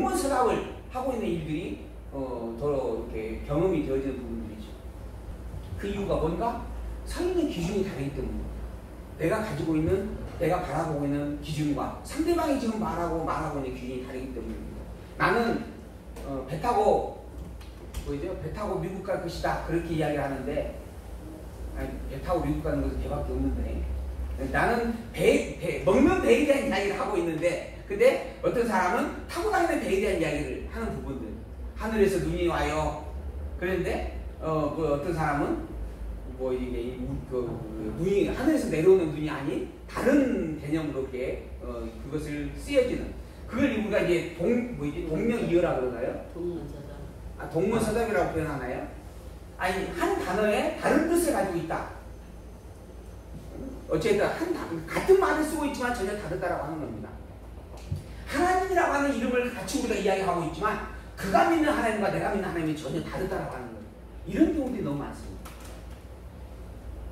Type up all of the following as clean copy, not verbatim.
서답을 하고 있는 일들이 더 이렇게 경험이 되어지는 부분들이죠. 그 이유가 뭔가? 서 있는 기준이 다르기 때문입니다. 내가 가지고 있는, 내가 바라보고 있는 기준과 상대방이 지금 말하고 있는 기준이 다르기 때문입니다. 나는 배 타고 미국 갈 것이다 그렇게 이야기를 하는데, 아니, 배 타고 미국 가는 것은 배밖에 없는데, 나는 먹는 배에 대한 이야기를 하고 있는데, 근데 어떤 사람은 타고 다니는 배에 대한 이야기를 하는 부분들, 하늘에서 눈이 와요. 그런데 어떤 사람은 이게 눈이 하늘에서 내려오는 눈이 아닌 다른 개념으로 이렇게 그것을 쓰여지는, 그걸 우리가 이제 동명이어라 그러나요? 동문서답. 동문서답이라고 표현하나요? 아니, 한 단어에 다른 뜻을 가지고 있다. 어쨌든 같은 말을 쓰고 있지만 전혀 다르다라고 하는 겁니다. 하나님이라고 하는 이름을 같이 우리가 이야기하고 있지만 그가 믿는 하나님과 내가 믿는 하나님이 전혀 다르다라고 하는 거예요. 이런 경우들이 너무 많습니다.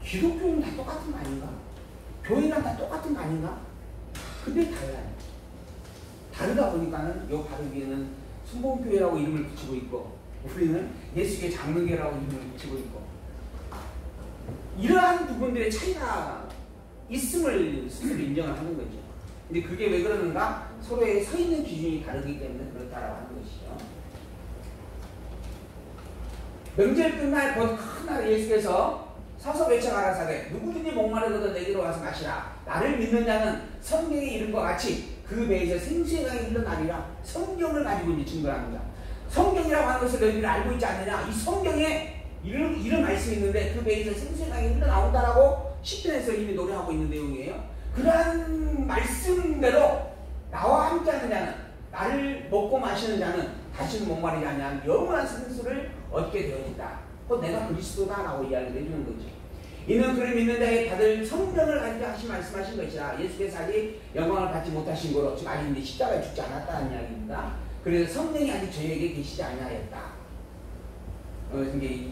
기독교는 다 똑같은 거 아닌가? 교회랑 다 똑같은 거 아닌가? 근데 달라요. 다르다 보니까는 요 바로 위에는 순복음교회라고 이름을 붙이고 있고, 우리는 예수교회 장로교회라고 이름을 붙이고 있고, 이러한 부분들의 차이가 있음을 스스로 인정을 하는 거죠. 근데 그게 왜 그러는가? 서로의 서 있는 기준이 다르기 때문에 그렇다라고 하는 것이죠. 명절 끝날 곧 큰 날 예수께서 서서 외쳐가라사대 누구든지 목마르거든 내게로 와서 마시라. 나를 믿는 자는 성경에 이른 것 같이 그 배에서 생수의 강이 흘러나리라. 성경을 가지고 이제 증거합니다. 성경이라고 하는 것을 너희들이 알고 있지 않느냐? 이 성경에 이런 말씀이 있는데 그 배에서 생수의 강이 흘러나온다라고 시편에서 이미 노래하고 있는 내용이에요. 그러한 말씀대로 나와 함께하는 자는, 나를 먹고 마시는 자는 다시는 목마르지 아니한 영원한 생수를 얻게 되어진다. 곧 내가 그리스도다라고 이야기를 해주는 거죠. 이는 그를 믿는 자에 다들 성령을 가지고 하신 말씀하신 것이라. 예수께서 아직 영광을 받지 못하신 거로, 지금 아직 이제 십자가에 죽지 않았다는 이야기입니다. 그래서 성령이 아직 저희에게 계시지 아니하였다. 이게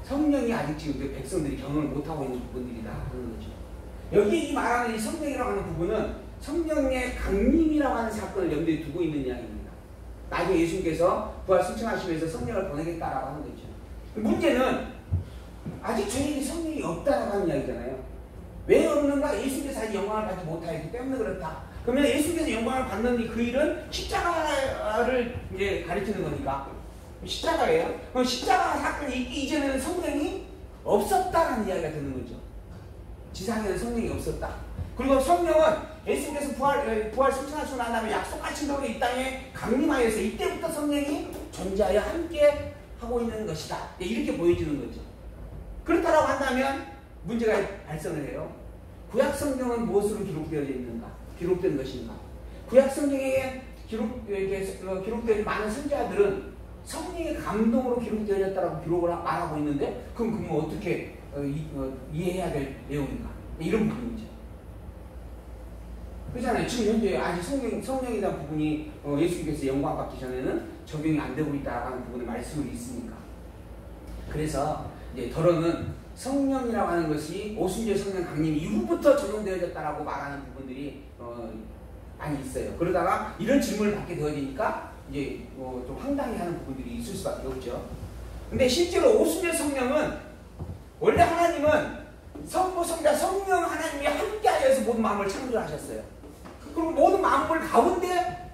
성령이 아직 지금 백성들이 경험을 못하고 있는 부분들이다 하는 거죠. 여기 이 말하는 이 성령이라고 하는 부분은 성령의 강림이라고 하는 사건을 염두에 두고 있는 이야기입니다. 나중에 예수님께서 부활 승천하시면서 성령을 보내겠다라고 하는 거죠. 문제는 아직 저희에게 성령이 없다라고 하는 이야기잖아요. 왜 없는가? 예수님께서 아직 영광을 받지 못하기 때문에 그렇다. 그러면 예수님께서 영광을 받는 그 일은 십자가를 이제 가르치는 거니까 십자가예요. 그럼 십자가 사건이 있기 이전에는 성령이 없었다라는 이야기가 되는 거죠. 지상에는 성령이 없었다. 그리고 성령은 예수님께서 부활 승천하시고 난 다음에 약속하신 대로 이 땅에 강림하여서 이때부터 성령이 존재하여 함께 하고 있는 것이다. 이렇게 보여지는 거죠. 그렇다라고 한다면 문제가 발생을 해요. 구약 성경은 무엇으로 기록된 것인가? 구약 성경에 기록된 많은 선지자들은 성령의 감동으로 기록되어졌다라고 기록을 말하고 있는데, 그럼 어떻게 이해해야 될 내용인가? 이런 부분이죠. 그렇잖아요. 지금 현재 아직 성령에 대한 부분이 예수님께서 영광 받기 전에는 적용이 안 되고 있다라고 하는 부분의 말씀이 있으니까. 그래서 이제 더러는 성령이라고 하는 것이 오순절 성령 강림 이후부터 적용되어졌다라고 말하는 부분들이 많이 있어요. 그러다가 이런 질문을 받게 되어지니까 이제 좀 황당해하는 부분들이 있을 수밖에 없죠. 근데 실제로 오순절 성령은 원래 하나님은 성부, 성자, 성령 하나님이 함께하여서 모든 만물을 창조하셨어요. 그리고 모든 만물 가운데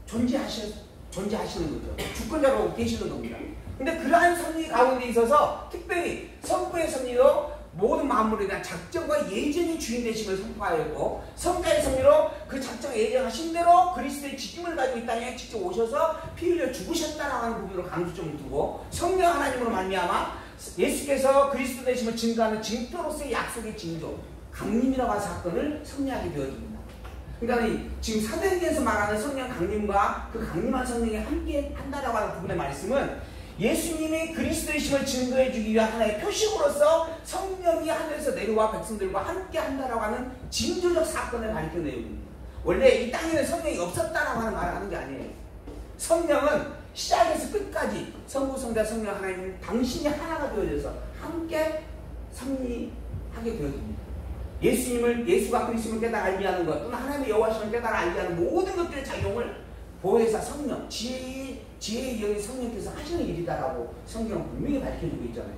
존재하시는 거죠. 주권자로 계시는 겁니다. 근데 그러한 섭리 가운데 있어서 특별히 성부의 섭리로 모든 만물에 대한 작정과 예정의 주인 되심을 선포하였고, 성자의 섭리로 그 작정과 예정하신 대로 그리스도의 직임을 가지고 이 땅에 직접 오셔서 피 흘려 죽으셨다라는 하는 부분으로 강조점을 두고, 성령 하나님으로 말미암아 예수께서 그리스도 되심을 증거하는 증표로서의 약속의 징조, 강림이라고 하는 사건을 섭리하게 되어집니다. 그러니까 지금 사도행전에서 말하는 성령 강림과 그 강림한 성령이 함께 한다라고 하는 부분의 말씀은 예수님이 그리스도이심을 증거해 주기 위한 하나의 표식으로서 성령이 하늘에서 내려와 백성들과 함께 한다라고 하는 징조적 사건을 가리키는 내용입니다. 원래 이 땅에는 성령이 없었다라고 하는 말을 하는 게 아니에요. 성령은 시작에서 끝까지 성부, 성자, 성령 하나님 당신이 하나가 되어져서 함께 섭리하게 되어집니다. 예수가 그리스도를 깨달아 알게 하는 것, 또는 하나님의 여호와심을 깨달아 알게 하는 모든 것들의 작용을 보혜사 성령, 지혜의 영의 성령께서 하시는 일이다라고 성경은 분명히 밝혀주고 있잖아요.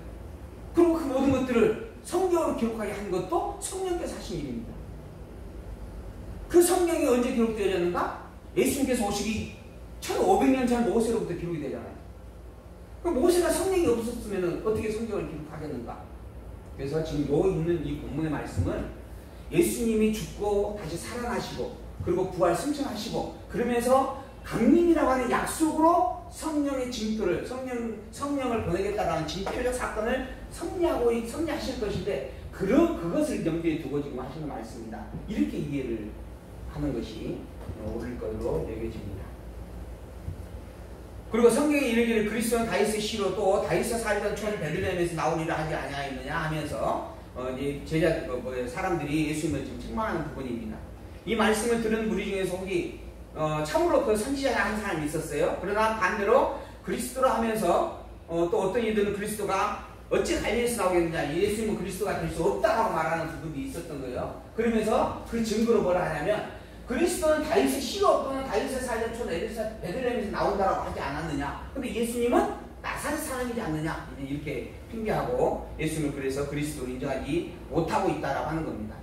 그리고 그 모든 것들을 성경으로 기록하게 한 것도 성령께서 하신 일입니다. 그 성경이 언제 기록되어졌는가? 예수님께서 오시기 1500년 전 모세로부터 기록이 되잖아요. 그 모세가 성령이 없었으면 어떻게 성경을 기록하겠는가? 그래서 지금 여기 있는 이 본문의 말씀은 예수님이 죽고 다시 살아나시고 그리고 부활 승천하시고 그러면서 강림이라고 하는 약속으로 성령의 징표를 성령을 보내겠다라는 징표적 사건을 섭리하실 것인데 그것을 염두에 두고 지금 하시는 말씀입니다. 이렇게 이해를 하는 것이 옳을 것으로 여겨집니다. 그리고 성경에 이르기를 그리스도는 다윗의 씨로 또 다윗의 살던 촌 베들레헴에서 나오리라 하지 아니하였느냐 하면서 이제 사람들이 예수님을 지금 책망하는 부분입니다. 이 말씀을 들은 무리 중에서 혹이 참으로 그 선지자 한 사람이 있었어요. 그러나 반대로 그리스도라 하면서 또 어떤 이들은 그리스도가 어찌 갈릴리에서 나오겠느냐, 예수님은 그리스도가 될 수 없다라고 말하는 부분이 있었던 거예요. 그러면서 그 증거로 뭐라 하냐면 그리스도는 다윗의 씨로 또는 다윗의 살던 촌 베들레헴에서 나온다라고 하지 않았느냐. 근데 예수님은 나사렛 사람이지 않느냐 이렇게 핑계하고 예수님을 그래서 그리스도로 인정하지 못하고 있다라고 하는 겁니다.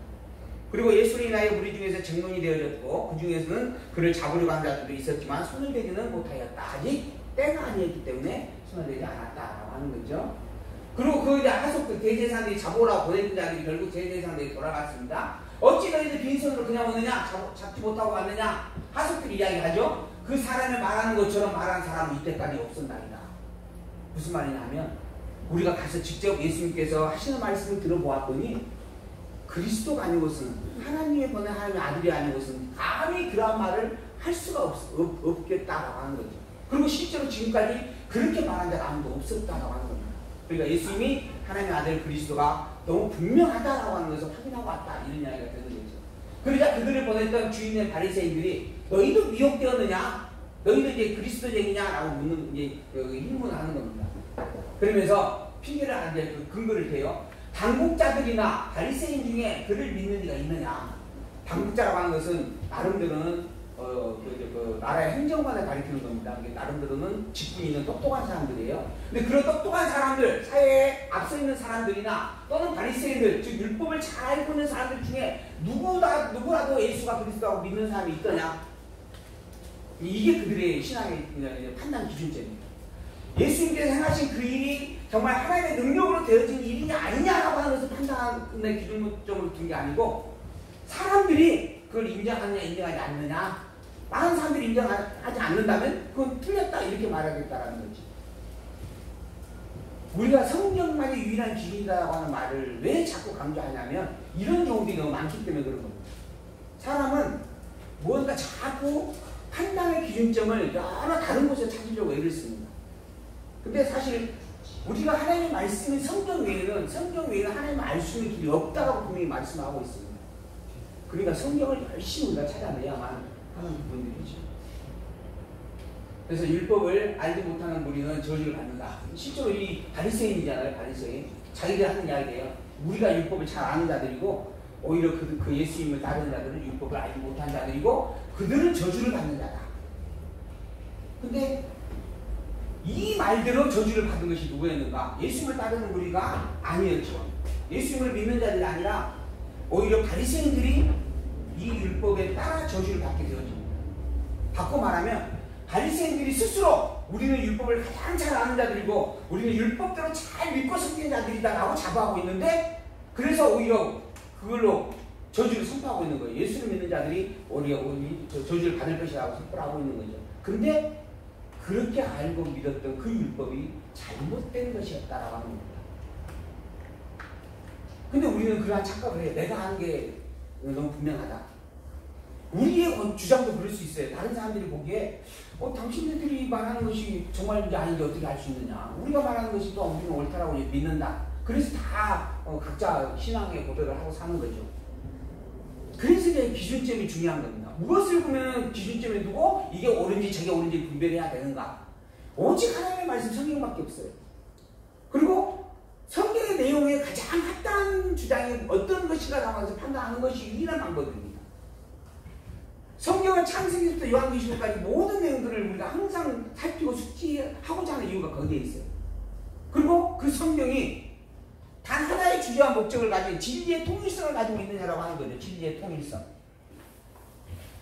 그리고 예수로 인하여 무리 중에서 정론이 되어졌고 그 중에서는 그를 잡으려고 하는 자들도 있었지만 손을 대지는 못하였다. 아직 때가 아니었기 때문에 손을 대지 않았다라고 하는 거죠. 그리고 그 이제 하속 대제사장들이 잡으라고 보냈던 자들이 결국 대제사장들이 돌아갔습니다. 어찌 너희들 빈손으로 그냥 오느냐, 잡지 못하고 왔느냐, 하속들이 이야기하죠. 그 사람을 말하는 것처럼 말하는 사람은 이때까지 없었나이다. 무슨 말이냐면 우리가 가서 직접 예수님께서 하시는 말씀을 들어보았더니 그리스도가 아니고서는 하나님의 보낸 하나님의 아들이 아니고서는 감히 그러한 말을 할 수가 없겠다라고 하는 거죠. 그리고 실제로 지금까지 그렇게 말한 자가 아무도 없었다라고 하는 겁니다. 그러니까 예수님이 하나님의 아들 그리스도가 너무 분명하다라고 하는 것을 확인하고 왔다 이런 이야기가 되는 거죠. 그러자 그들을 보냈던 주인의 바리새인들이 너희도 미혹되었느냐? 너희도 이제 그리스도쟁이냐라고 묻는 이제 질문하는 겁니다. 그러면서 핑계를 하는데 그 근거를 대요. 당국자들이나 바리새인 중에 그를 믿는 이가 있느냐? 당국자라고 하는 것은 나름대로는 나라의 행정관을 가리키는 겁니다. 나름대로는 직분이 있는 똑똑한 사람들이에요. 근데 그런 똑똑한 사람들, 사회에 앞서 있는 사람들이나 또는 바리새인들, 즉 율법을 잘 알고 있는 사람들 중에 누구라도 예수가 그리스도라고 믿는 사람이 있더냐? 이게 그들의 신앙의 판단 기준점입니다. 예수님께서 행하신 그 일이 정말 하나님의 능력으로 되어진 일이 아니냐라고 하는 것을 판단의 기준점으로 둔 게 아니고 사람들이 그걸 인정하느냐 인정하지 않느냐, 많은 사람들이 인정하지 않는다면 그건 틀렸다 이렇게 말하겠다라는 거지. 우리가 성경만이 유일한 기준이라고 하는 말을 왜 자꾸 강조하냐면 이런 경우들이 너무 많기 때문에 그런 겁니다. 사람은 뭔가 자꾸 판단의 기준점을 여러 다른 곳에 찾으려고 애를 씁니다. 근데 사실 우리가 하나님의 말씀인 성경 외에는 하나님을 알 수 있는 길이 없다고 분명히 말씀하고 있습니다. 그러니까 성경을 열심히 우리가 찾아내야만 하는 부분들이죠. 그래서 율법을 알지 못하는 무리는 저주를 받는다. 실제로 이 바리새인이잖아요. 바리새인. 자기들 하는 이야기예요. 우리가 율법을 잘 아는 자들이고 오히려 그 예수님을 따르는 자들은 율법을 알지 못한 자들이고 그들은 저주를 받는 자다. 근데 이 말대로 저주를 받은 것이 누구였는가? 예수님을 따르는 무리가 아니었죠. 예수님을 믿는 자들이 아니라 오히려 바리새인들이 이 율법에 따라 저주를 받게 되어집니다. 바꿔 말하면 바리새인들이 스스로 우리는 율법을 가장 잘 아는 자들이고 우리는 율법대로 잘 믿고 섬기는 자들이다라고 자부하고 있는데 그래서 오히려 그걸로 저주를 선포하고 있는 거예요. 예수를 믿는 자들이 오히려 저주를 받을 것이라고 선포를 하고 있는 거죠. 근데 그렇게 알고 믿었던 그 율법이 잘못된 것이었다라고 하는 겁니다. 근데 우리는 그러한 착각을 해요. 내가 하는 게 너무 분명하다. 우리의 주장도 그럴 수 있어요. 다른 사람들이 보기에 당신들이 말하는 것이 정말인지 아닌지 어떻게 알 수 있느냐. 우리가 말하는 것이 또 우리는 옳다라고 믿는다. 그래서 다 각자 신앙의 고백을 하고 사는 거죠. 그래서 이제 기준점이 중요한 겁니다. 무엇을 보면 기준점에 두고 이게 옳은지 저게 옳은지 분별해야 되는가. 오직 하나님의 말씀 성경밖에 없어요. 그리고 성경의 내용에 가장 합당한 주장이 어떤 것인가 나와서 판단하는 것이 유일한 방법입니다. 성경은 창세기부터 요한계시록까지 모든 내용들을 우리가 항상 살피고 숙지하고자 하는 이유가 거기에 있어요. 그리고 그 성경이 단 하나의 주제와 목적을 가진 진리의 통일성을 가지고 있느냐라고 하는 거죠. 진리의 통일성.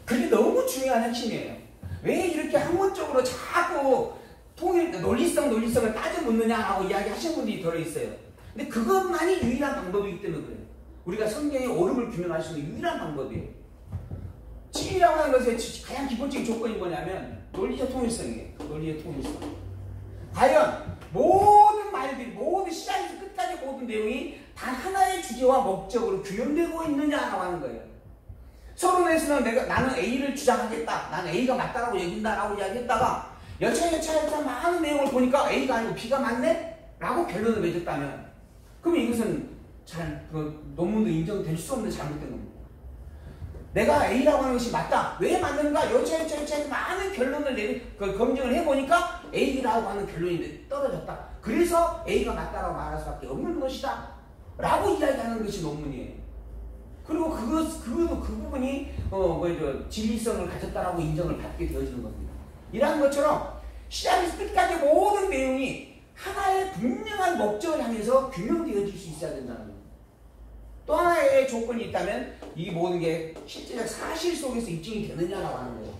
그게 너무 중요한 핵심이에요. 왜 이렇게 학문적으로 자꾸 논리성을 따져 묻느냐라고 이야기하시는 분들이 들어있어요. 근데 그것만이 유일한 방법이기 때문에 그래요. 우리가 성경의 옳음을 규명할 수 있는 유일한 방법이에요. 진리라고 하는 것의 가장 기본적인 조건이 뭐냐면 논리적 통일성이에요. 논리의 통일성. 과연 모든 말들이, 모든 시작에서 끝까지 모든 내용이 단 하나의 주제와 목적으로 규명되고 있느냐라고 하는 거예요. 서론에서는 나는 A를 주장하겠다, 나는 A가 맞다라고 여긴다라고 이야기했다가 여차여차 많은 내용을 보니까 A가 아니고 B가 맞네? 라고 결론을 맺었다면 그러면 이것은 논문도 인정될 수 없는 잘못된 겁니다. 내가 A라고 하는 것이 맞다. 왜 맞는가? 여차여차 많은 결론을 검증을 해보니까 A라고 하는 결론이 떨어졌다. 그래서 A가 맞다라고 말할 수밖에 없는 것이다. 라고 이야기하는 것이 논문이에요. 그리고 그 부분이 진리성을 가졌다라고 인정을 받게 되어지는 겁니다. 이러한 것처럼 시작에서 끝까지 모든 내용이 하나의 분명한 목적을 향해서 규명되어질 수 있어야 된다는 겁니다. 또 하나의 조건이 있다면 이 모든 게 실제적 사실 속에서 입증이 되느냐라고 하는 거예요.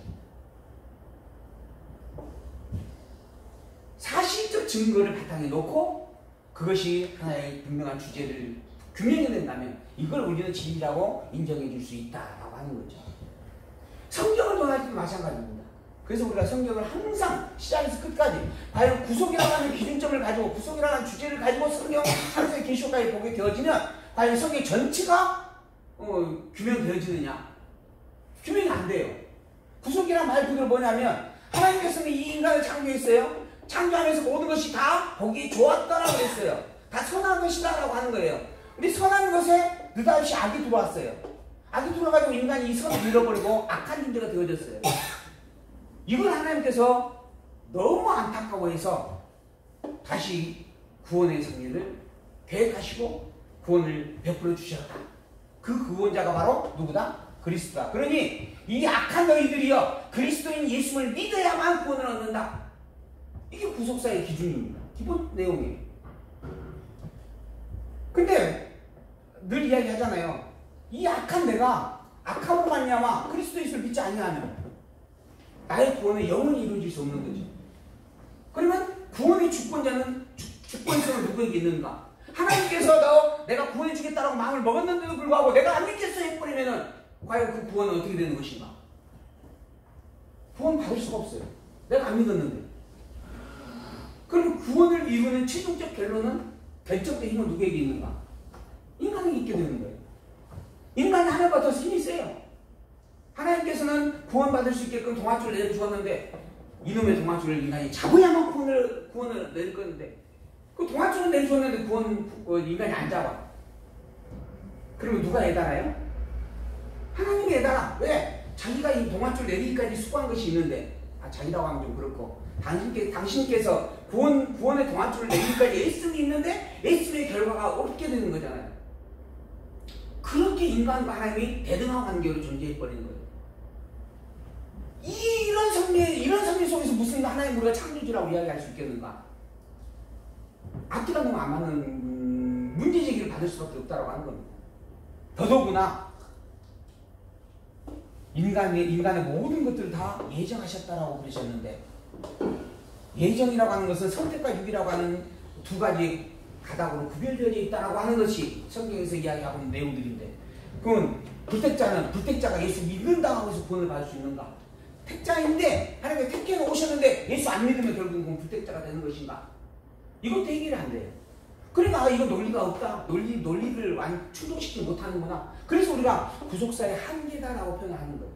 사실적 증거를 바탕에 놓고 그것이 하나의 분명한 주제를 규명해낸다면 이걸 우리는 진리라고 인정해 줄 수 있다라고 하는 거죠. 성경을 논할 때도 마찬가지입니다. 그래서 우리가 성경을 항상 시작에서 끝까지 과연 구속이라고 하는 기준점을 가지고 구속이라고 하는 주제를 가지고 성경 창세기 계시록까지 보게 되어지면 과연 성경 전체가 규명되어지느냐? 규명이 안 돼요. 구속이란 말 그대로 뭐냐면 하나님께서는 이 인간을 창조했어요. 창조하면서 모든 것이 다 보기 좋았다라고 했어요. 다 선한 것이다라고 하는 거예요. 근데 선한 것에 느닷없이 악이 들어왔어요. 악이 들어가지고 인간이 이 선을 잃어버리고 악한 존재가 되어졌어요. 이걸 하나님께서 너무 안타까워해서 다시 구원의 섭리를 계획하시고 구원을 베풀어 주셨다. 그 구원자가 바로 누구다? 그리스도다. 그러니 이 악한 너희들이여 그리스도인 예수를 믿어야만 구원을 얻는다. 이게 구속사의 기준입니다. 기본 내용이에요. 근데 늘 이야기하잖아요. 이 악한 내가 악함으로 말미암아 그리스도 예수를 믿지 아니하면 나의 구원은 영원히 이루어질 수 없는 거죠. 그러면 구원의 주권자는 주권성은 누구에게 있는가? 하나님께서 내가 구원해 주겠다라고 마음을 먹었는데도 불구하고 내가 안 믿겠어 해버리면은 과연 그 구원은 어떻게 되는 것인가? 구원 받을 수가 없어요. 내가 안 믿었는데. 그럼 구원을 이루는 최종적 결정적 힘은 누구에게 있는가? 인간에게 있게 되는 거예요. 인간이 하나님과 더 힘이 세요. 하나님께서는 구원받을 수 있게끔 동화줄을 내려주었는데 이놈의 동화줄을 인간이 잡아야만 구원을 내릴 건데 그 동화줄을 내려주었는데 인간이 안 잡아. 그러면 누가 애달아요? 하나님이 애달아. 왜? 자기가 이 동화줄 내리기까지 수고한 것이 있는데 자기라고 하면 좀 그렇고 당신께서 구원의 동화줄을 내리기까지 애씀이 있는데 애씀의 결과가 없게 되는 거잖아요. 그렇게 인간과 하나님이 대등한 관계로 존재해버리는 거예요. 이런 섭리 속에서 무슨 하나님 우리가 창조주라고 이야기할 수 있겠는가? 앞뒤가 너무 안 맞는 문제제기를 받을 수밖에 없다고 하는 겁니다. 더더구나 인간의 모든 것들을 다 예정하셨다라고 그러셨는데 예정이라고 하는 것은 선택과 유기라고 하는 두 가지 가닥으로 구별되어져 있다라고 하는 것이 성경에서 이야기하고 있는 내용들인데 그건 불택자가 예수 믿는다고 해서 구원을 받을 수 있는가? 택자인데 하나님께 택해 오셨는데 예수 안 믿으면 결국은 그건 불택자가 되는 것인가? 이것도 해결이 안 돼요. 그러니까 이건 논리가 없다. 논리를 충족시키지 못하는구나. 그래서 우리가 구속사의 한계다라고 표현하는 거예요.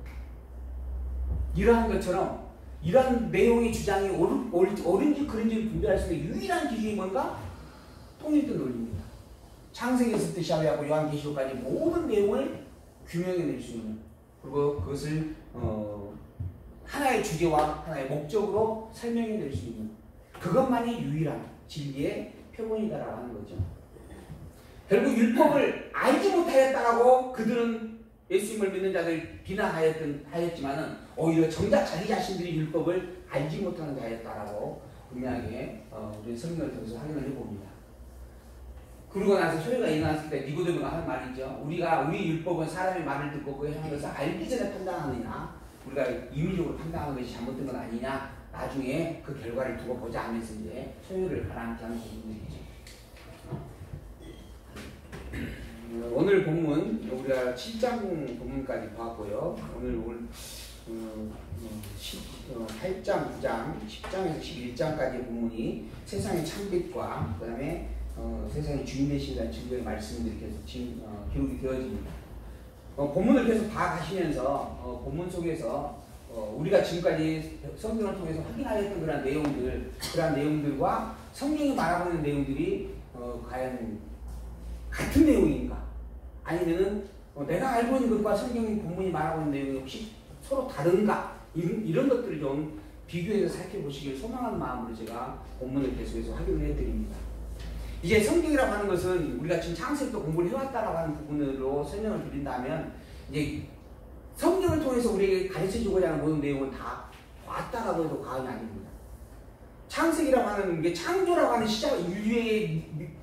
이러한 것처럼 이러한 내용의 주장이 옳은지 그른지를 분별할 수 있는 유일한 기준이 뭔가? 통일된 논리입니다. 창세기에서부터 시작하고 요한계시록까지 모든 내용을 규명해낼 수 있는 그리고 그것을 하나의 주제와 하나의 목적으로 설명해낼 수 있는 그것만이 유일한 진리의 표본이다라고 하는 거죠. 결국 율법을 알지 못하였다라고 그들은 예수님을 믿는 자들 비난하였지만은 오히려 정작 자기 자신들이 율법을 알지 못하는 자였다라고 분명하게 우리 성경을 통해서 확인을 해봅니다. 그러고 나서 소요가 일어났을 때 니고데모가 하는 말이죠. 우리 율법은 사람의 말을 듣고 그 행한 것을 알기 전에 판단하느냐, 우리가 임의적으로 판단하는 것이 잘못된 건 아니냐, 나중에 그 결과를 두고 보자 하면서 이제 소요를 가라앉게 하는 부분들이죠. 오늘 본문 우리가 7장 본문까지 봤고요. 오늘 8장, 9장, 10장에서 11장까지의 본문이 세상의 참빛과 그 다음에 세상의 주인 되신다는 증거의 말씀들이 계속 기록이 되어집니다. 본문을 계속 봐가시면서 본문 속에서 우리가 지금까지 성경을 통해서 확인하였던 그러한 내용들과 성경이 말하고 있는 내용들이 과연 같은 내용인가? 아니면은 내가 알고 있는 것과 성경의 본문이 말하고 있는 내용이 혹시 서로 다른가? 이런 것들을 좀 비교해서 살펴보시길 소망하는 마음으로 제가 본문을 계속해서 확인을 해드립니다. 이제 성경이라고 하는 것은 우리가 지금 창세기도 공부를 해왔다라고 하는 부분으로 설명을 드린다면, 이제 성경을 통해서 우리에게 가르쳐주고자 하는 모든 내용은 다 왔다라고 해도 과언이 아닙니다. 창세기라고 하는 게 창조라고 하는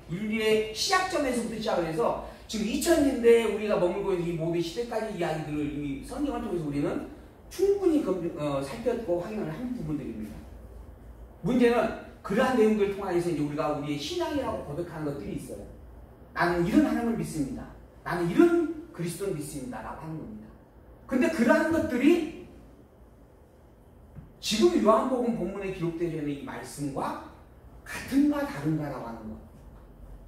인류의 시작점에서부터 시작을 해서 지금 2000년대에 우리가 머물고 있는 이 모든 시대까지 이야기들을 이미 성경을 통해서 우리는 충분히 살폈고 확인을 한 부분들입니다. 문제는 그러한 내용들을 통해서 이제 우리가 우리의 신앙이라고 고백하는 것들이 있어요. 나는 이런 하나님을 믿습니다. 나는 이런 그리스도를 믿습니다. 라고 하는 겁니다. 근데 그러한 것들이 지금 요한복음 본문에 기록되어 있는 이 말씀과 같은가 다른가라고 하는 것.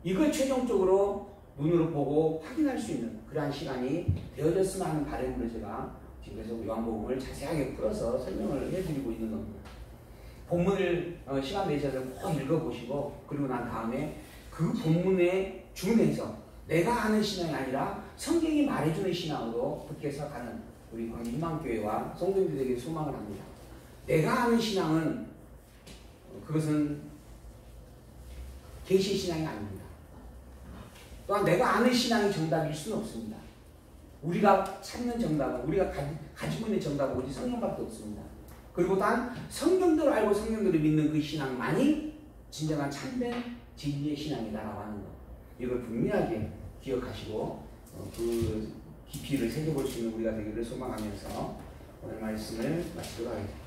이걸 최종적으로 눈으로 보고 확인할 수 있는 그러한 시간이 되어졌으면 하는 바람으로 제가 지금 계속 요한복음을 자세하게 풀어서 설명을 해드리고 있는 겁니다. 본문을 시간 내셔서 꼭 읽어보시고, 그리고 난 다음에 그 본문에 준해서 내가 아는 신앙이 아니라 성경이 말해주는 신앙으로 붙게 해석하는 우리 광희망교회와 성도님들에게 소망을 합니다. 내가 아는 신앙은 그것은 계시 신앙이 아닙니다. 또한 내가 아는 신앙이 정답일 수는 없습니다. 우리가 찾는 정답은, 우리가 가지고 있는 정답은 오직 성경밖에 없습니다. 그리고 단 성경대로 알고 성경대로 믿는 그 신앙만이 진정한 참된 진리의 신앙이다라고 하는 것, 이걸 분명하게 기억하시고 그 깊이를 새겨볼 수 있는 우리가 되기를 소망하면서 오늘 말씀을 마치도록 하겠습니다.